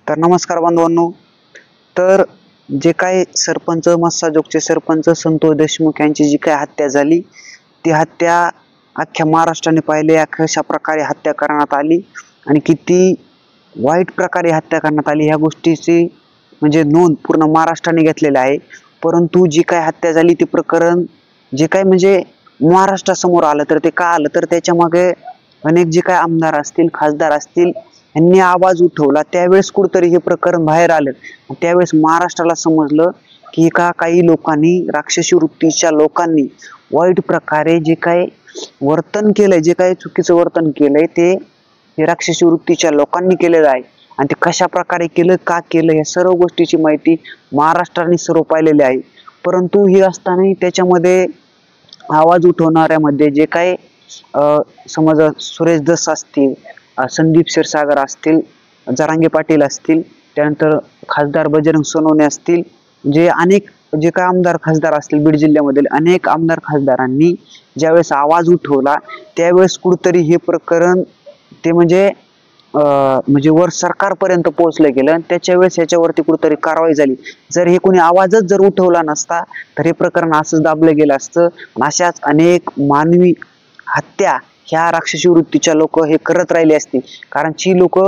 तर नमस्कार बांधवांनो. तर जे काय सरपंच मस्साजोगचे सरपंच संतोष देशमुख यांची जी काय हत्या झाली, ती हत्या अख्ख्या महाराष्ट्राने पाहिली. अशा प्रकारे हत्या करण्यात आली आणि किती वाईट प्रकारे हत्या करण्यात आली ह्या गोष्टीची म्हणजे नोंद पूर्ण महाराष्ट्राने घेतलेली आहे. परंतु जी काय हत्या झाली ते प्रकरण जे काय म्हणजे महाराष्ट्रासमोर आलं, तर ते का आलं, तर त्याच्या मागे अनेक जे काय आमदार असतील, खासदार असतील, यांनी आवाज उठवला. त्यावेळेस कुठतरी हे प्रकरण बाहेर आलं. त्यावेळेस महाराष्ट्राला समजलं की काही लोकांनी, राक्षसी वृत्तीच्या लोकांनी वाईट प्रकारे जे काय वर्तन केलंय, जे काही चुकीचं वर्तन केलंय, ते राक्षसी वृत्तीच्या लोकांनी केलेलं आहे. आणि ते कशा प्रकारे केलं, का केलं, या सर्व गोष्टीची माहिती महाराष्ट्राने सर्व पाहिलेली आहे. परंतु हे असताना त्याच्यामध्ये आवाज उठवणाऱ्यामध्ये जे काही समज सुरेश धस असतील, संदीप क्षीरसागर असतील, जरांगे पाटील असतील, त्यानंतर खासदार बजरंग सोनवणे असतील, जे अनेक जे काय आमदार खासदार असतील बीड जिल्ह्यामधील अनेक आमदार खासदारांनी ज्यावेळेस आवाज उठवला, त्यावेळेस कुठतरी हे प्रकरण ते म्हणजे वर सरकारपर्यंत पोहोचलं गेलं. आणि त्याच्या वेळेस याच्यावरती कुठतरी कारवाई झाली. जर हे कोणी आवाजच जर उठवला नसता तर हे प्रकरण असंच दाबलं गेलं असतं. अशाच अनेक मानवी हत्या ह्या राक्षसी वृत्तीच्या लोक हे करत राहिले असते. कारण जी लोक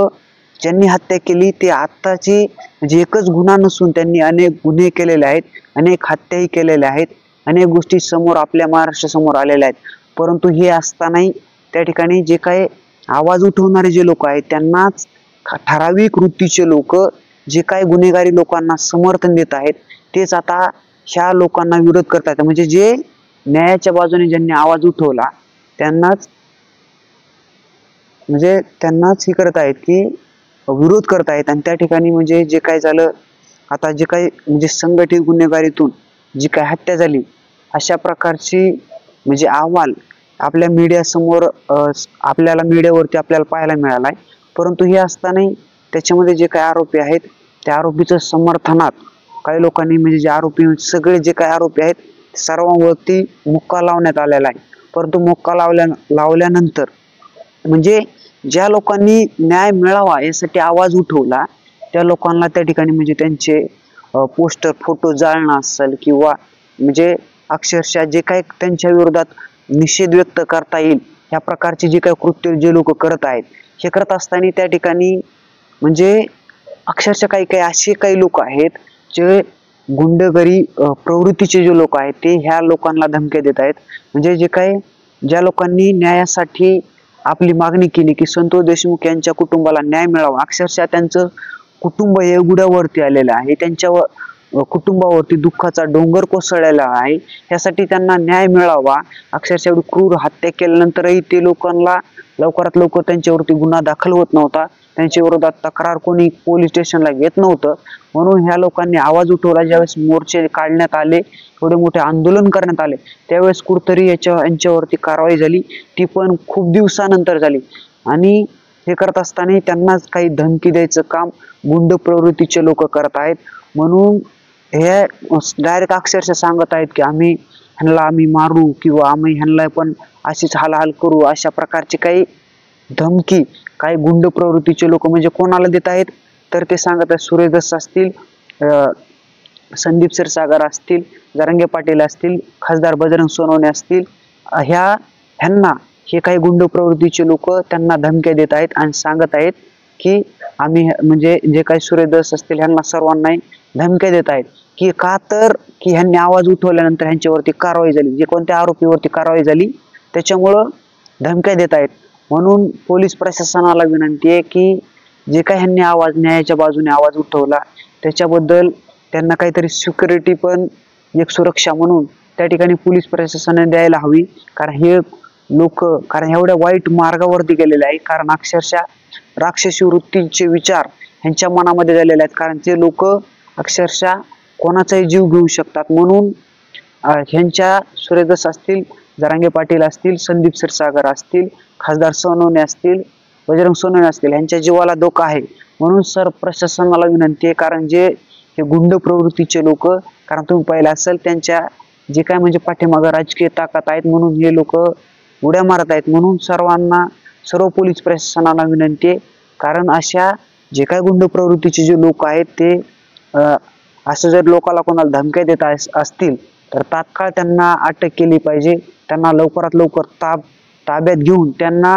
ज्यांनी हत्या केली ते आत्ताची म्हणजे एकच गुन्हा नसून त्यांनी अनेक गुन्हे केलेले आहेत, अनेक हत्याही केलेल्या आहेत, अनेक गोष्टी समोर आपल्या महाराष्ट्रासमोर आलेल्या आहेत. परंतु हे असतानाही त्या ठिकाणी जे काही आवाज उठवणारे जे लोक आहेत, त्यांनाच ठराविक वृत्तीचे लोक जे काही गुन्हेगारी लोकांना समर्थन देत आहेत, तेच आता ह्या लोकांना विरोध करतात. म्हणजे जे न्यायाच्या बाजूने ज्यांनी आवाज उठवला त्यांनाच हे करत आहेत की विरोध करत आहेत. आणि त्या ठिकाणी म्हणजे जे काय झालं, आता जे काही म्हणजे संघटित गुन्हेगारीतून जी काय हत्या झाली, अशा प्रकारची म्हणजे अहवाल आपल्या मीडियासमोर आपल्याला मीडियावरती आपल्याला पाहायला मिळालाय. परंतु हे असतानाही त्याच्यामध्ये जे काही आरोपी आहेत, त्या आरोपीच्या समर्थनात काही लोकांनी म्हणजे जे आरोपी सगळे जे काही आरोपी आहेत सर्वांवरती मुक्का लावण्यात आलेला आहे. परंतु मुक्का लावल्यानंतर म्हणजे ज्या लोकांनी न्याय मिळावा यासाठी आवाज उठवला, त्या लोकांना त्या ठिकाणी म्हणजे त्यांचे पोस्टर, फोटो जाळणं असेल किंवा म्हणजे अक्षरशः जे काही त्यांच्या विरोधात निषेध व्यक्त करता येईल ह्या प्रकारचे जे काही कृत्य जे लोक करत आहेत, हे करत असताना त्या ठिकाणी म्हणजे अक्षरशः काही असे काही लोक आहेत जे गुंडगिरी प्रवृत्तीचे जे लोक आहेत ते ह्या लोकांना धमक्या देत आहेत. म्हणजे जे काही ज्या लोकांनी न्यायासाठी आपली मागणी केली की संतोष देशमुख यांच्या कुटुंबाला न्याय मिळावा, अक्षरशः त्यांचं कुटुंब हे उघड्यावरती आलेलं आहे, त्यांच्या कुटुंबावरती दुःखाचा डोंगर कोसळलेला आहे. यासाठी त्यांना न्याय मिळावा, अक्षरशः एवढी क्रूर हत्या केल्यानंतरही ते लोकांना लवकरात लवकर त्यांच्यावरती गुन्हा दाखल होत नव्हता, त्यांच्या विरोधात तक्रार कोणी पोलीस स्टेशनला घेत नव्हतं. म्हणून ह्या लोकांनी आवाज उठवला. ज्यावेळेस मोर्चे काढण्यात आले, एवढे मोठे आंदोलन करण्यात आले, त्यावेळेस कुठतरी यांच्यावरती कारवाई झाली, ती पण खूप दिवसानंतर झाली. आणि हे करत असताना त्यांनाच काही धमकी द्यायचं काम गुंड प्रवृत्तीचे लोक करत आहेत. म्हणून हे डायरेक्ट अक्षरशः सांगत आहेत की आम्ही मारू किंवा आम्ही ह्यांना पण अशीच हालहाल करू, अशा प्रकारची काही धमकी काही गुंड प्रवृत्तीचे लोक म्हणजे कोणाला देत आहेत, तर ते सांगत आहेत सुरेश धस असतील, संदीप क्षीरसागर असतील, जरांगे पाटील असतील, खासदार बजरंग सोनवणे असतील, ह्यांना हे काही गुंड प्रवृत्तीचे लोक त्यांना धमक्या देत आहेत आणि सांगत आहेत की आम्ही म्हणजे जे काही सुरेश धस असतील ह्यांना सर्वांना धमक्या देत आहेत की का, तर की ह्यांनी आवाज उठवल्यानंतर ह्यांच्यावरती कारवाई झाली, जे कोणत्या आरोपीवरती कारवाई झाली त्याच्यामुळं धमक्या देत आहेत. म्हणून पोलीस प्रशासनाला विनंती आहे की जे काही ह्यांनी न्यायाच्या बाजूने आवाज उठवला त्याच्याबद्दल त्यांना काहीतरी सिक्युरिटी पण एक सुरक्षा म्हणून त्या ठिकाणी पोलीस प्रशासनाने द्यायला हवी. कारण हे लोक एवढ्या वाईट मार्गावरती गेलेले आहे, कारण अक्षरशः राक्षसी वृत्तीचे विचार ह्यांच्या मनामध्ये झालेले आहेत. कारण ते लोक अक्षरशः कोणाचाही जीव घेऊ शकतात. म्हणून ह्यांच्या सुरेश धस असतील, जरांगे पाटील असतील, संदीप क्षीरसागर असतील, खासदार सोनवणे असतील, बजरंग सोनवणे असतील, ह्यांच्या जीवाला धोका आहे. म्हणून प्रशासनाला विनंती आहे, कारण जे हे गुंड प्रवृत्तीचे लोक, कारण तुम्ही पाहिलं असेल त्यांच्या जे काय म्हणजे पाठीमागं राजकीय ताकद आहेत, म्हणून हे लोक उड्या मारत आहेत. म्हणून सर्व पोलीस प्रशासनाला विनंती आहे, कारण अशा जे काय गुंड प्रवृत्तीचे जे लोक आहेत ते असं जर लोकांना कोणाला धमक्या देत असतील तर तात्काळ त्यांना अटक केली पाहिजे. त्यांना लवकरात लवकर ताब्यात घेऊन त्यांना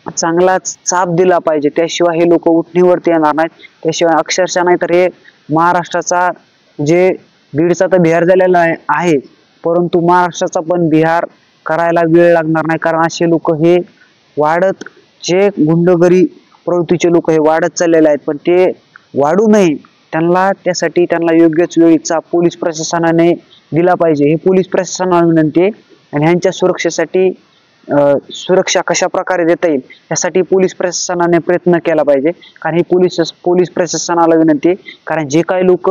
चांगलाच चाप दिला पाहिजे. त्याशिवाय हे लोक उठणीवरती येणार नाहीत. त्याशिवाय अक्षरशः नाही तर हे महाराष्ट्राचा जे बीडचा तर बिहार झालेला आहे, परंतु महाराष्ट्राचा पण बिहार करायला वेळ लागणार नाही. कारण असे लोक हे वाढत, जे गुंडगिरी प्रवृत्तीचे लोक हे वाढत चाललेले आहेत, पण ते वाढू नये त्यासाठी त्यांना योग्यच वेळीचा पोलीस प्रशासनाने दिला पाहिजे. हे पोलीस प्रशासनाला विनंती आहे. आणि ह्यांच्या सुरक्षेसाठी सुरक्षा कशा प्रकारे देता येईल यासाठी पोलीस प्रशासनाने प्रयत्न केला पाहिजे. कारण हे पोलीस प्रशासनाला विनंती आहे. कारण जे काही लोक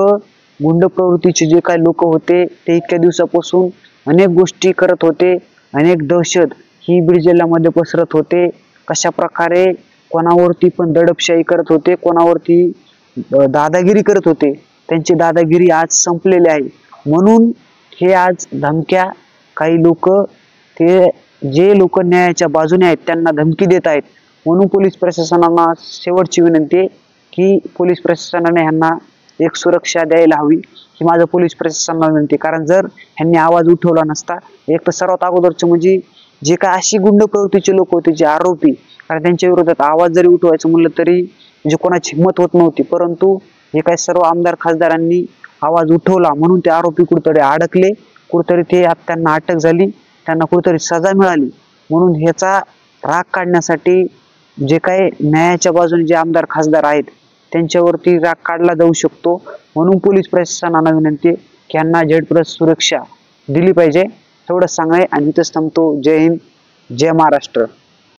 गुंड प्रवृत्तीचे जे काही लोक होते ते इतक्या दिवसापासून अनेक गोष्टी करत होते, अनेक दहशत ही बीड जिल्ह्यामध्ये पसरत होते. कशा प्रकारे कोणावरती पण दडपशाही करत होते, कोणावरती दादागिरी करत होते. त्यांची दादागिरी आज संपलेली आहे. म्हणून हे आज धमक्या, काही लोक ते जे लोक न्यायाच्या बाजूने आहेत त्यांना धमकी देत आहेत. म्हणून पोलीस प्रशासनाला शेवटची विनंती आहे की पोलीस प्रशासनाने ह्यांना एक सुरक्षा द्यायला हवी, ही माझं पोलीस प्रशासनाला विनंती. कारण जर ह्यांनी आवाज उठवला नसता, एक तर सर्वात अगोदरचं म्हणजे जे काय अशी गुंड प्रवृत्तीचे लोक होते, जे आरोपी, कारण त्यांच्या विरोधात आवाज जरी उठवायचं म्हणलं तरी म्हणजे कोणाची हिंमत होत नव्हती. परंतु हे काय सर्व आमदार खासदारांनी आवाज उठवला म्हणून ते आरोपी कुठेतरी अडकले, कुठेतरी त्यांना अटक झाली, त्यांना कुठेतरी सजा मिळाली. म्हणून ह्याचा राग काढण्यासाठी जे काही न्यायाच्या बाजूने जे आमदार खासदार आहेत त्यांच्यावरती राग काढला जाऊ शकतो. म्हणून पोलीस प्रशासनाला विनंती आहे की यांना झेडपीची सुरक्षा दिली पाहिजे. एवढंच सांगणे आणि इथंच थांबतो. जय हिंद, जय महाराष्ट्र.